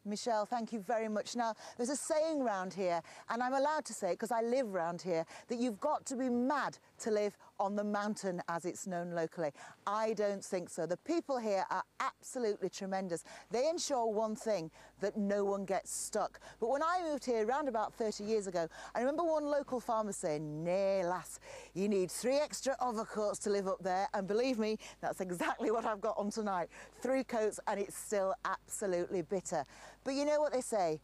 Michelle, thank you very much. Now, there's a saying round here, and I'm allowed to say it because I live round here, that you've got to be mad to live on the mountain as it's known locally. I don't think so. The people here are absolutely tremendous. They ensure one thing, that no one gets stuck. But when I moved here around about 30 years ago, I remember one local farmer saying, "Nay, lass, you need 3 extra overcoats to live up there." And believe me, that's exactly what I've got on tonight. 3 coats, and it's still absolutely bitter. But you know what they say,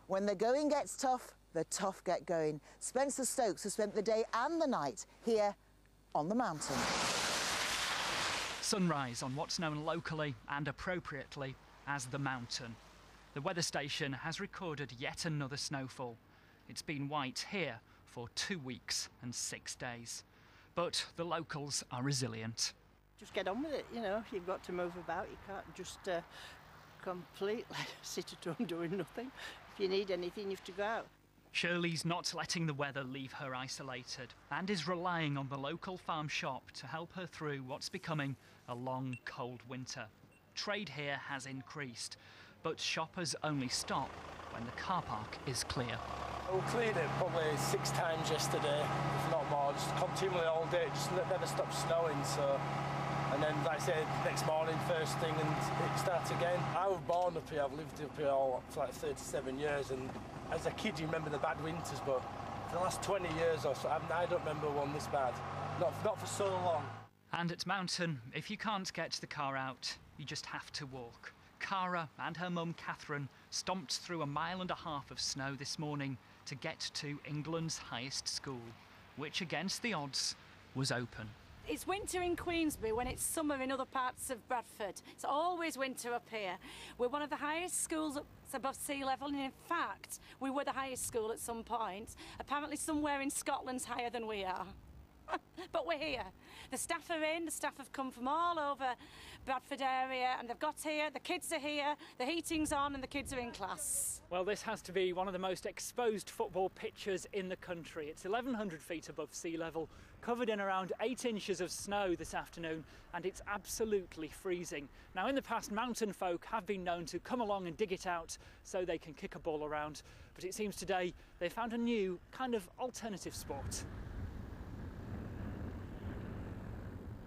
when the going gets tough, the tough get going. Spencer Stokes has spent the day and the night here on the mountain. Sunrise on what's known locally and appropriately as the mountain. The weather station has recorded yet another snowfall. It's been white here for 2 weeks and 6 days. But the locals are resilient. Just get on with it, you know, you've got to move about, you can't just completely sit at home doing nothing. If you need anything, you have to go out. Shirley's not letting the weather leave her isolated and is relying on the local farm shop to help her through what's becoming a long, cold winter. Trade here has increased, but shoppers only stop when the car park is clear. We cleared it probably 6 times yesterday, if not more, just continually all day, it just never stopped snowing, so... And then, like I said, next morning, first thing, and it starts again. I was born up here, I've lived up here for like 37 years, and as a kid you remember the bad winters, but for the last 20 years or so, I don't remember one this bad. Not for so long. And at Mountain, if you can't get the car out, you just have to walk. Cara and her mum Catherine stomped through 1.5 miles of snow this morning to get to England's highest school, which against the odds was open. It's winter in Queensbury when it's summer in other parts of Bradford. It's always winter up here. We're one of the highest schools above sea level, and in fact, we were the highest school at some point. Apparently somewhere in Scotland's higher than we are. But we're here. The staff are in, the staff have come from all over Bradford area and they've got here, the kids are here, the heating's on and the kids are in class. Well, this has to be one of the most exposed football pitches in the country. It's 1,100 feet above sea level, covered in around 8 inches of snow this afternoon, and it's absolutely freezing. Now, in the past, mountain folk have been known to come along and dig it out so they can kick a ball around, but it seems today they found a new kind of alternative sport.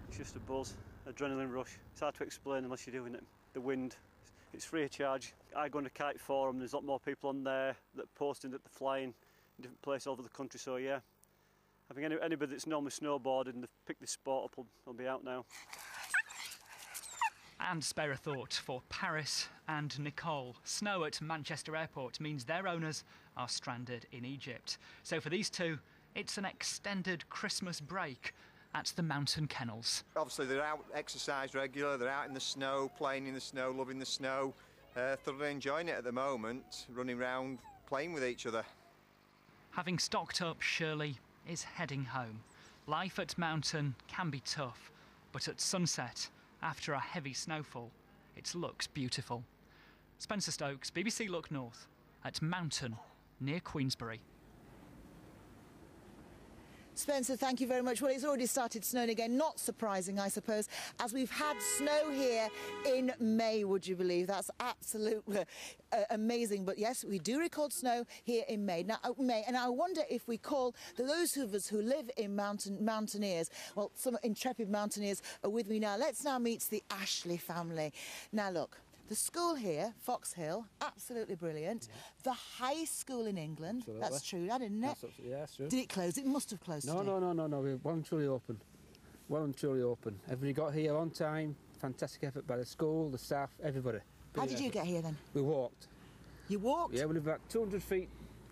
It's just a buzz, adrenaline rush. It's hard to explain unless you're doing it. The wind, it's free of charge. I go on a kite forum, there's a lot more people on there that are posting that they're flying in different places all over the country, so yeah. I think anybody that's normally snowboarding and they've picked this sport up will be out now. And spare a thought for Paris and Nicole. Snow at Manchester Airport means their owners are stranded in Egypt. So for these two, it's an extended Christmas break at the Mountain Kennels. Obviously they're out, exercise regular, they're out in the snow, playing in the snow, loving the snow, thoroughly enjoying it at the moment, running around, playing with each other. Having stocked up, Shirley is heading home. Life at Mountain can be tough, but at sunset, after a heavy snowfall, it looks beautiful. Spencer Stokes, BBC Look North, at Mountain, near Queensbury. Spencer, thank you very much. Well, it's already started snowing again. Not surprising, I suppose, as we've had snow here in May, would you believe? That's absolutely amazing. But yes, we do record snow here in May. Now, and I wonder if we call those of us who live in mountaineers, well, some intrepid mountaineers are with me now. Let's now meet the Ashley family. Now, look. The school here, Fox Hill, absolutely brilliant. Yeah. The highest school in England. Absolutely. That's true, didn't it? Yeah, that's true. Did it close? It must have closed today. No. We're well and truly open. Well and truly open. Everybody got here on time. Fantastic effort by the school, the staff, everybody. How did you get here then? We walked. You walked? Yeah, we live about 200 feet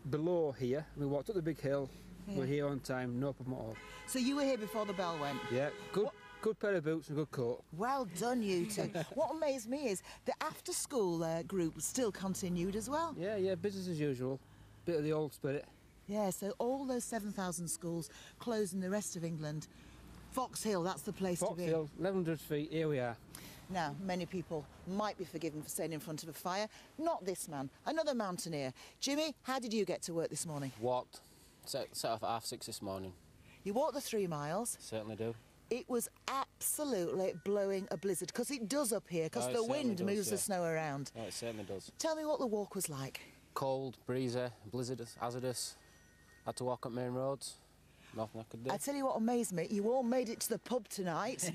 below here. We walked up the big hill. Yeah. We're here on time, no problem at all. So you were here before the bell went? Yeah, good. Good pair of boots and a good coat. Well done, you two. What amazed me is the after-school group still continued as well. Yeah, business as usual. Bit of the old spirit. Yeah, so all those 7,000 schools closed in the rest of England. Fox Hill, that's the place to be. Fox Hill, 1,100 feet, here we are. Now, many people might be forgiven for staying in front of a fire. Not this man, another mountaineer. Jimmy, how did you get to work this morning? Walked. Set off at 6:30 this morning. You walked the 3 miles? Certainly do. It was absolutely blowing a blizzard, because it does up here, because the wind moves the snow around. Oh, it certainly does. Tell me what the walk was like. Cold, breezy, blizzardous, hazardous. Had to walk up main roads. Nothing I could do. I tell you what amazed me, you all made it to the pub tonight.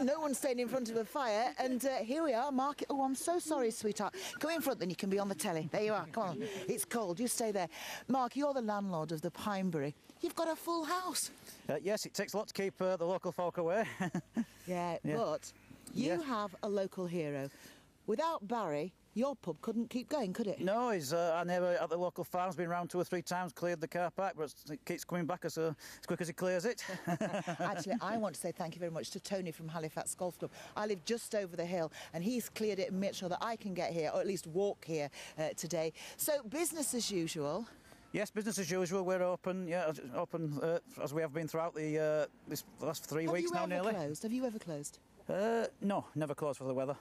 No one staying in front of a fire, and here we are, Mark. Oh, I'm so sorry, sweetheart. Come in front, then you can be on the telly. There you are, come on. It's cold, you stay there. Mark, you're the landlord of the Pinebury. You've got a full house. Yes, it takes a lot to keep the local folk away. Yeah, but you have a local hero. Without Barry, your pub couldn't keep going, could it? No, our neighbour at the local farm's been round 2 or 3 times, cleared the car park, but it keeps coming back as quick as he clears it. Actually, I want to say thank you very much to Tony from Halifax Golf Club. I live just over the hill, and he's cleared it and made sure that I can get here, or at least walk here today. So, business as usual. Yes, business as usual. We're open, as we have been throughout the last 3 weeks now, nearly. Have you ever closed? No, never closed for the weather.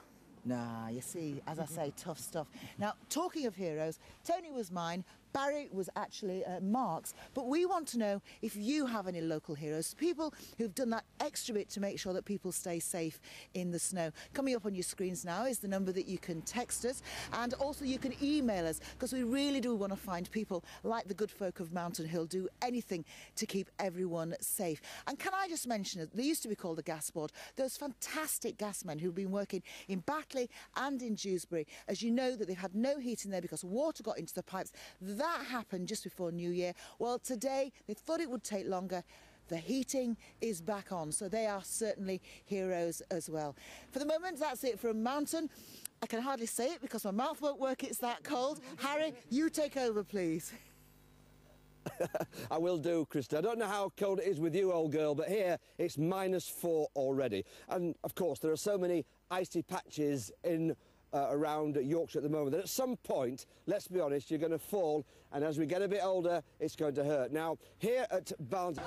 Nah, you see, as I say, tough stuff. Now, talking of heroes, Tony was mine, Barry was actually Mark's, but we want to know if you have any local heroes, people who've done that extra bit to make sure that people stay safe in the snow. Coming up on your screens now is the number that you can text us, and also you can email us, because we really do want to find people like the good folk of Mountain Hill do anything to keep everyone safe. And can I just mention it, they used to be called the Gas Board, those fantastic gasmen who've been working in Batley and in Dewsbury. As you know, that they've had no heating there because water got into the pipes. That happened just before New Year. Well, today they thought it would take longer. The heating is back on, so they are certainly heroes as well. For the moment, that's it from Mountain. I can hardly say it because my mouth won't work, it's that cold. Harry, you take over, please. I will do, Krista. I don't know how cold it is with you, old girl, but here it's -4 already. And, of course, there are so many icy patches in around Yorkshire at the moment that at some point, let's be honest, you're going to fall, and as we get a bit older, it's going to hurt. Now, here at Barnes...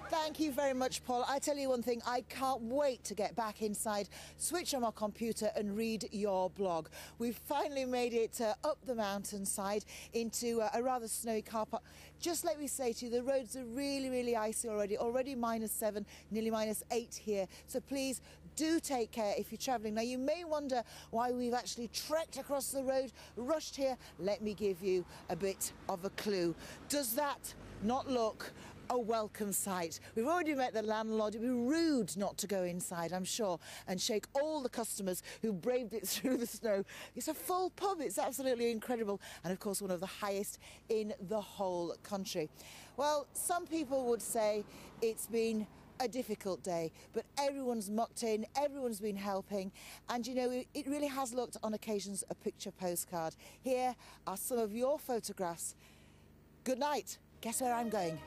Thank you very much, Paul. I tell you one thing, I can't wait to get back inside, switch on my computer and read your blog. We've finally made it up the mountainside into a rather snowy car park. Just let me say to you, the roads are really, really icy already -7, nearly -8 here. So please do take care if you're travelling. Now, you may wonder why we've actually trekked across the road, rushed here. Let me give you a bit of a clue. Does that not look a welcome sight? We've already met the landlord. It'd be rude not to go inside, I'm sure, and shake all the customers who braved it through the snow. It's a full pub. It's absolutely incredible, and of course one of the highest in the whole country. Well, some people would say it's been a difficult day, but everyone's mucked in, everyone's been helping, and you know, it really has looked on occasions a picture postcard. Here are some of your photographs. Good night. Guess where I'm going?